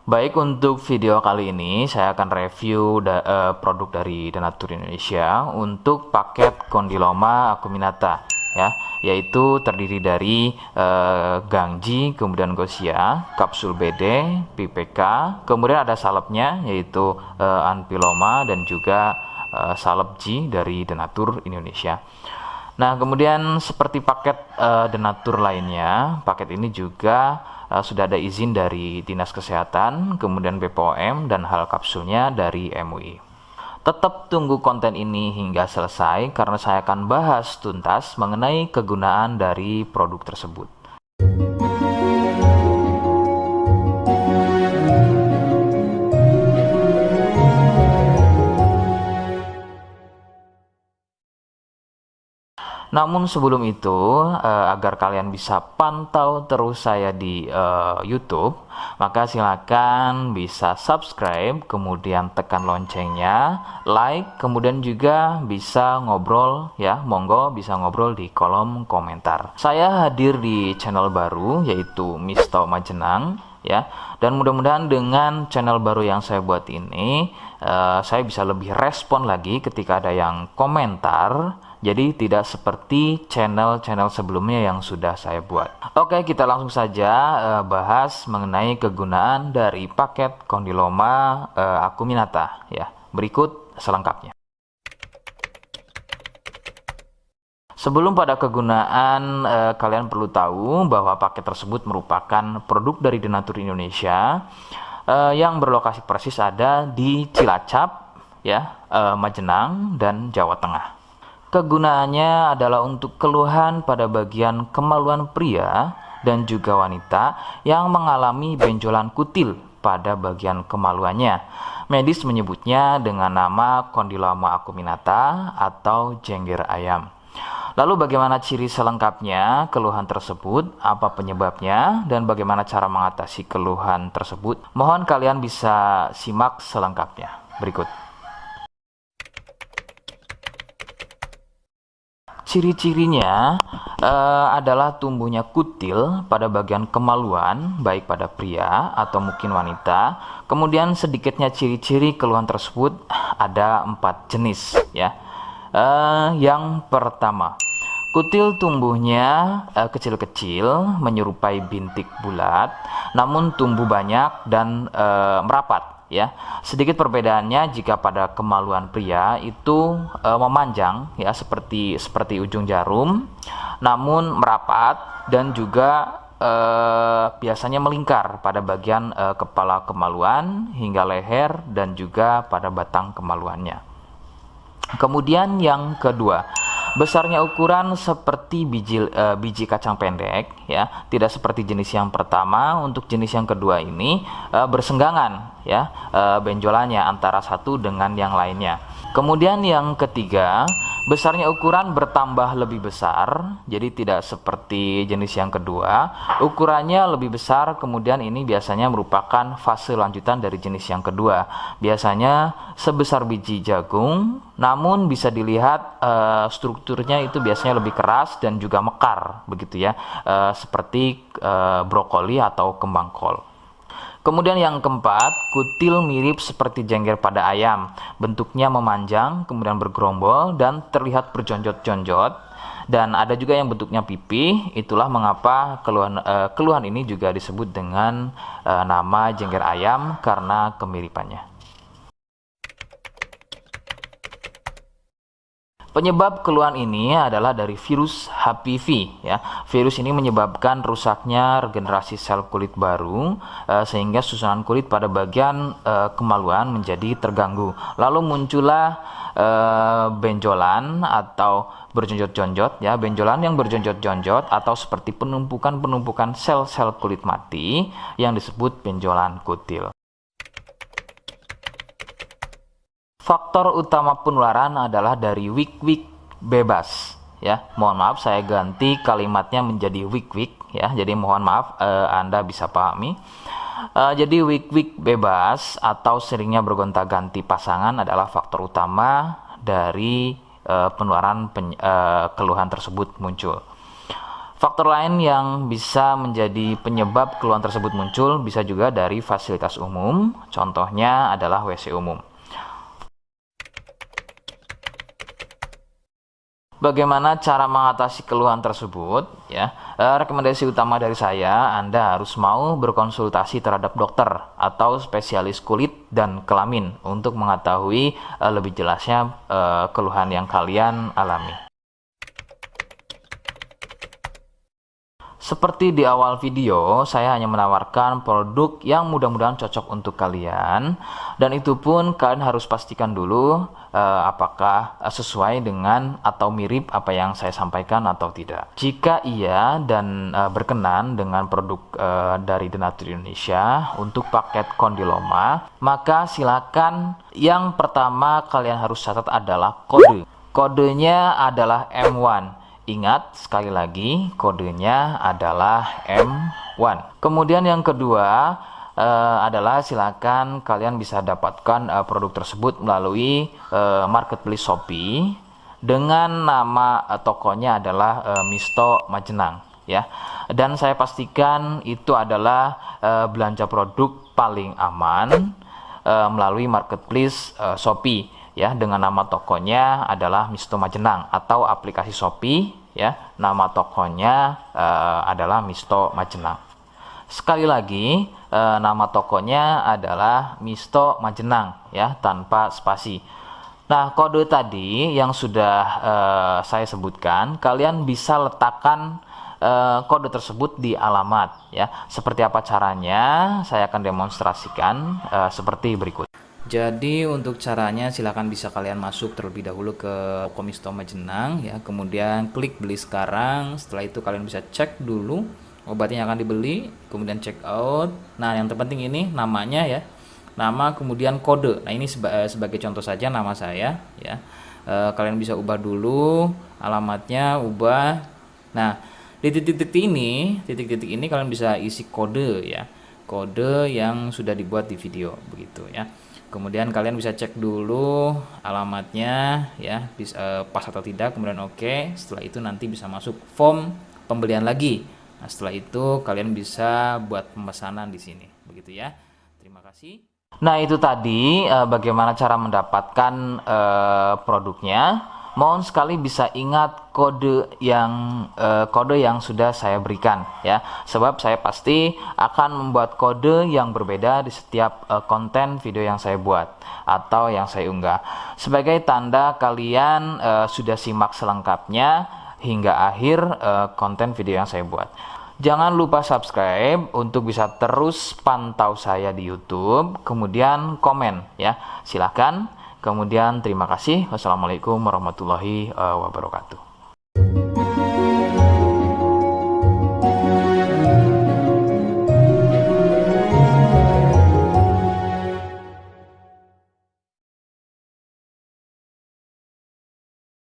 Baik, untuk video kali ini saya akan review produk dari Denatur Indonesia untuk paket Condyloma acuminata ya, yaitu terdiri dari Gangji, kemudian Gossia, kapsul BD, PPK, kemudian ada salepnya yaitu Anpiloma dan juga salep G dari Denatur Indonesia. Nah, kemudian seperti paket Denatur lainnya, paket ini juga sudah ada izin dari Dinas Kesehatan, kemudian BPOM, dan hal kapsulnya dari MUI. Tetap tunggu konten ini hingga selesai karena saya akan bahas tuntas mengenai kegunaan dari produk tersebut. Namun sebelum itu, agar kalian bisa pantau terus saya di YouTube, maka silakan bisa subscribe, kemudian tekan loncengnya, like, kemudian juga bisa ngobrol ya, monggo bisa ngobrol di kolom komentar. Saya hadir di channel baru yaitu Misto Majenang ya, dan mudah-mudahan dengan channel baru yang saya buat ini, saya bisa lebih respon lagi ketika ada yang komentar. Jadi tidak seperti channel-channel sebelumnya yang sudah saya buat. Oke, kita langsung saja bahas mengenai kegunaan dari paket Condyloma acuminata ya. Berikut selengkapnya. Sebelum pada kegunaan, kalian perlu tahu bahwa paket tersebut merupakan produk dari Denatur Indonesia yang berlokasi persis ada di Cilacap ya, Majenang dan Jawa Tengah. Kegunaannya adalah untuk keluhan pada bagian kemaluan pria dan juga wanita yang mengalami benjolan kutil pada bagian kemaluannya. Medis menyebutnya dengan nama Condyloma acuminata atau jengger ayam. Lalu bagaimana ciri selengkapnya keluhan tersebut, apa penyebabnya, dan bagaimana cara mengatasi keluhan tersebut? Mohon kalian bisa simak selengkapnya. Berikut. Ciri-cirinya adalah tumbuhnya kutil pada bagian kemaluan, baik pada pria atau mungkin wanita. Kemudian sedikitnya ciri-ciri keluhan tersebut ada 4 jenis ya. Yang pertama, kutil tumbuhnya kecil-kecil, menyerupai bintik bulat, namun tumbuh banyak dan merapat. Ya, sedikit perbedaannya jika pada kemaluan pria itu memanjang ya, seperti ujung jarum, namun merapat dan juga biasanya melingkar pada bagian kepala kemaluan hingga leher dan juga pada batang kemaluannya. Kemudian yang kedua, besarnya ukuran seperti biji kacang pendek ya, tidak seperti jenis yang pertama. Untuk jenis yang kedua ini bersenggangan ya, benjolannya antara satu dengan yang lainnya. Kemudian yang ketiga, besarnya ukuran bertambah lebih besar, jadi tidak seperti jenis yang kedua. Ukurannya lebih besar, kemudian ini biasanya merupakan fase lanjutan dari jenis yang kedua. Biasanya sebesar biji jagung, namun bisa dilihat strukturnya itu biasanya lebih keras dan juga mekar, begitu ya, seperti brokoli atau kembang kol. Kemudian yang keempat, kutil mirip seperti jengger pada ayam. Bentuknya memanjang, kemudian bergerombol dan terlihat berjonjot-jonjot. Dan ada juga yang bentuknya pipih. Itulah mengapa keluhan ini juga disebut dengan nama jengger ayam karena kemiripannya. Penyebab keluhan ini adalah dari virus HPV ya. Virus ini menyebabkan rusaknya regenerasi sel kulit baru sehingga susunan kulit pada bagian kemaluan menjadi terganggu. Lalu muncullah benjolan atau berjonjot-jonjot ya, benjolan yang berjonjot-jonjot atau seperti penumpukan-penumpukan sel-sel kulit mati yang disebut benjolan kutil. Faktor utama penularan adalah dari wik-wik bebas ya. Mohon maaf saya ganti kalimatnya menjadi wik-wik ya. Jadi mohon maaf Anda bisa pahami. Jadi wik-wik bebas atau seringnya bergonta-ganti pasangan adalah faktor utama dari penularan keluhan tersebut muncul. Faktor lain yang bisa menjadi penyebab keluhan tersebut muncul bisa juga dari fasilitas umum, contohnya adalah WC umum. Bagaimana cara mengatasi keluhan tersebut? Ya, rekomendasi utama dari saya, Anda harus mau berkonsultasi terhadap dokter atau spesialis kulit dan kelamin untuk mengetahui lebih jelasnya keluhan yang kalian alami. Seperti di awal video, saya hanya menawarkan produk yang mudah-mudahan cocok untuk kalian, dan itu pun kalian harus pastikan dulu apakah sesuai dengan atau mirip apa yang saya sampaikan atau tidak. Jika iya dan berkenan dengan produk dari The Natur Indonesia untuk paket kondiloma, maka silakan yang pertama kalian harus catat adalah kode. Kodenya adalah M1. Ingat, sekali lagi, kodenya adalah M1. Kemudian yang kedua adalah silakan kalian bisa dapatkan produk tersebut melalui marketplace Shopee dengan nama tokonya adalah Misto Majenang, ya. Dan saya pastikan itu adalah belanja produk paling aman melalui marketplace Shopee, ya, dengan nama tokonya adalah Misto Majenang, atau aplikasi Shopee, ya, nama tokonya adalah Misto Majenang. Sekali lagi, nama tokonya adalah Misto Majenang, ya, tanpa spasi. Nah, kode tadi yang sudah saya sebutkan, kalian bisa letakkan kode tersebut di alamat, ya. Seperti apa caranya? Saya akan demonstrasikan seperti berikut. Jadi untuk caranya silakan bisa kalian masuk terlebih dahulu ke toko Misto Majenang, ya, kemudian klik beli sekarang. Setelah itu kalian bisa cek dulu obatnya yang akan dibeli, kemudian check out. Nah, yang terpenting ini namanya, ya, nama kemudian kode. Nah, ini sebagai contoh saja nama saya, ya. Kalian bisa ubah dulu alamatnya, ubah. Nah, di titik-titik ini kalian bisa isi kode, ya, kode yang sudah dibuat di video, begitu, ya. Kemudian kalian bisa cek dulu alamatnya, ya, bisa pas atau tidak, kemudian oke. Setelah itu nanti bisa masuk form pembelian lagi. Nah, setelah itu kalian bisa buat pemesanan di sini, begitu, ya. Terima kasih. Nah, itu tadi bagaimana cara mendapatkan produknya. Mohon sekali bisa ingat kode yang sudah saya berikan, ya, sebab saya pasti akan membuat kode yang berbeda di setiap konten video yang saya buat atau yang saya unggah, sebagai tanda kalian sudah simak selengkapnya hingga akhir konten video yang saya buat. Jangan lupa subscribe untuk bisa terus pantau saya di YouTube, kemudian komen, ya, silahkan. Kemudian terima kasih. Wassalamualaikum warahmatullahi wabarakatuh.